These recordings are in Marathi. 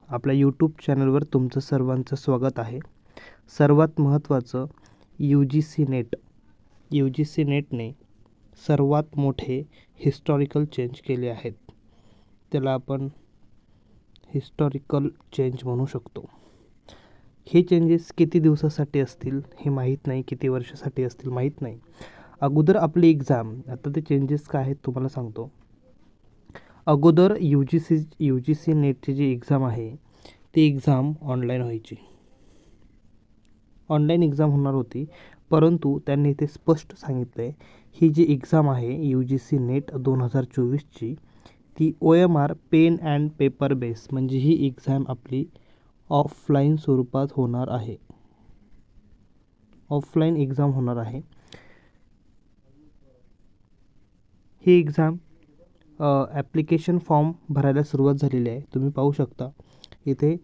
आपल्या यूट्यूब चॅनलवर तुमचं सर्वांचं स्वागत आहे. सर्वात महत्त्वाचं यू जी सी नेटने सर्वात मोठे हिस्टॉरिकल चेंज केले आहेत. त्याला आपण हिस्टॉरिकल चेंज म्हणू शकतो. हे चेंजेस किती दिवसासाठी असतील हे माहीत नाही, किती वर्षासाठी असतील माहीत नाही. अगोदर आपली एक्झाम, आता ते चेंजेस काय आहेत तुम्हाला सांगतो. अगोदर यू जी सी नेटची जी एक्झाम आहे ती एक्झाम ऑनलाईन व्हायची. ऑनलाईन एक्झाम होणार होती, परंतु त्यांनी इथे स्पष्ट सांगितलं आहे ही जी एक्झाम आहे यू जी सी नेट 2024ची ती OMR pen and paper base, म्हणजे ही एक्झाम आपली ऑफलाईन स्वरूपात होणार आहे. ऑफलाईन एक्झाम होणार आहे. ही एक्झाम ॲप्लिकेशन फॉर्म भरायला सुरुवात झालेली आहे. तुम्ही पाहू शकता इथे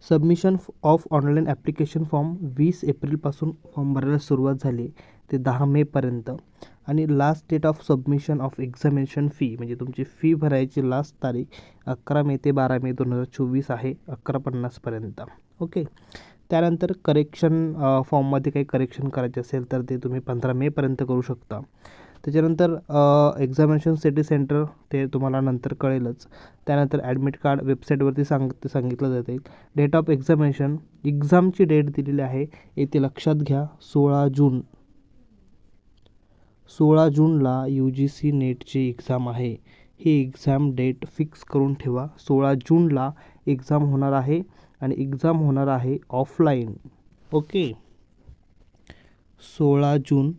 submission of online application form 20 एप्रिलपासून फॉर्म भरायला सुरुवात झाली ते 10 मेपर्यंत. आणि last date of submission of examination fee, म्हणजे तुमची फी भरायची लास्ट तारीख 11 मे ते 12 मे 2024 आहे, 11:50 ओके. त्यानंतर करेक्शन फॉर्ममध्ये काही करेक्शन करायचे असेल तर ते तुम्ही 15 मेपर्यंत करू शकता. त्याच्यानंतर एक्झामिनेशन सिटी सेंटर ते तुम्हाला नंतर कळेलच. त्यानंतर ॲडमिट कार्ड वेबसाईटवरती सांगितलं जाते. डेट ऑफ एक्झामिनेशन, एक्झामची डेट दिलेली आहे येथे लक्षात घ्या 16 जून. 16 जूनला यू जी सी नेटची एक्झाम आहे. ही एक्झाम डेट फिक्स करून ठेवा. 16 जूनला एक्झाम होणार आहे आणि एक्झाम होणार आहे ऑफलाईन. ओके, 16 जून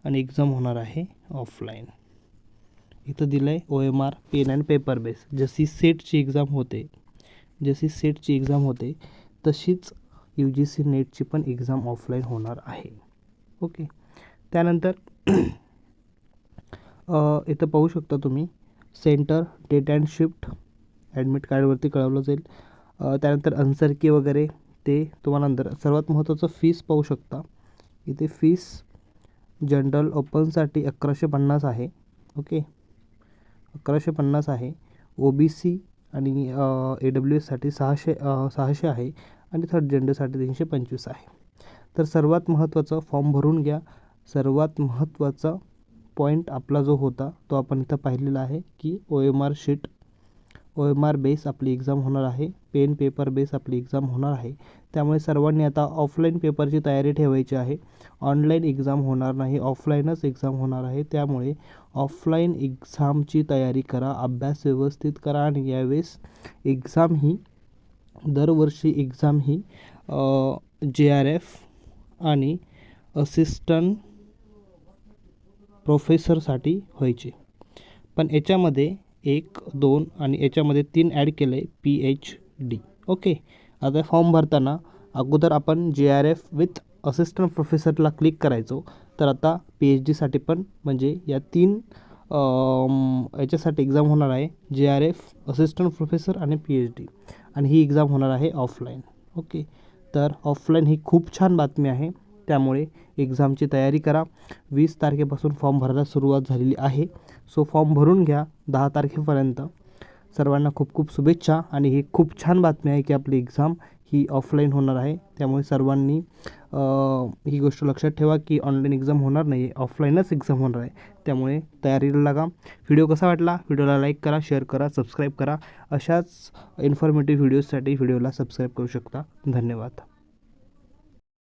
आणि एक्झाम होणार आहे ऑफलाईन. इथं दिलं आहे OMR pen and paper base. जशी सेटची एक्झाम होते तशीच यू जी सी नेटची पण एक्झाम ऑफलाईन होणार आहे. ओके. त्यानंतर इथं पाहू शकता तुम्ही centre, date and shift admit कार्डवरती कळवलं जाईल. त्यानंतर आन्सर की वगैरे ते तुम्हाला नंतर. सर्वात महत्त्वाचं फीस पाहू शकता. इथे फीस जनरल ओपनसाठी 1150 आहे. ओके, 1150 आहे. OBC आणि AWSसाठी 600 आहे आणि थर्ड जेंडरसाठी 325 आहे. तर सर्वात महत्त्वाचं फॉर्म भरून घ्या. सर्वात महत्त्वाचा पॉईंट आपला जो होता तो आपण इथं पाहिलेला आहे की OMR बेस आपली एक्झाम होणार आहे, पेन पेपर बेस आपली एक्झाम होणार आहे. त्यामुळे सर्वांनी आता ऑफलाईन पेपरची तयारी ठेवायची आहे. ऑनलाईन एक्झाम होणार नाही, ऑफलाईनच एक्झाम होणार आहे. त्यामुळे ऑफलाईन एक्झामची तयारी करा, अभ्यास व्यवस्थित करा. आणि यावेळेस दरवर्षी एक्झाम ही JRF आणि असिस्टंट प्रोफेसरसाठी व्हायची. पण याच्यामध्ये 1, 2 आणि याच्यामध्ये 3 ॲड केलं आहे PhD. ओके. आता फॉर्म भरताना अगोदर आपण JRF विथ असिस्टंट प्रोफेसरला क्लिक करायचो, तर आता PhDसाठी पण, म्हणजे या 3 याच्यासाठी एक्झाम होणार आहे. JRF, असिस्टंट प्रोफेसर आणि PhD. आणि ही एक्झाम होणार आहे ऑफलाईन. ओके. तर ऑफलाईन ही खूप छान बातमी आहे. त्यामुळे एक्झामची तयारी करा. 20 तारखेपासून फॉर्म भरायला सुरुवात झालेली आहे. सो फॉर्म भरून घ्या 10 तारखेपर्यंत. सर्वांना खूप खूप शुभेच्छा. आणि ही खूप छान बातमी आहे की आपली एक्झाम ही ऑफलाईन होणार आहे. त्यामुळे सर्वांनी ही गोष्ट लक्षात ठेवा की ऑनलाईन एक्झाम होणार नाही, ऑफलाईनच एक्झाम होणार आहे. त्यामुळे तयारीला लागा. व्हिडिओ कसा वाटला? व्हिडिओला लाईक करा, शेअर करा, सबस्क्राईब करा. अशाच इन्फॉर्मेटिव्ह व्हिडिओजसाठी व्हिडिओला सबस्क्राईब करू शकता. धन्यवाद.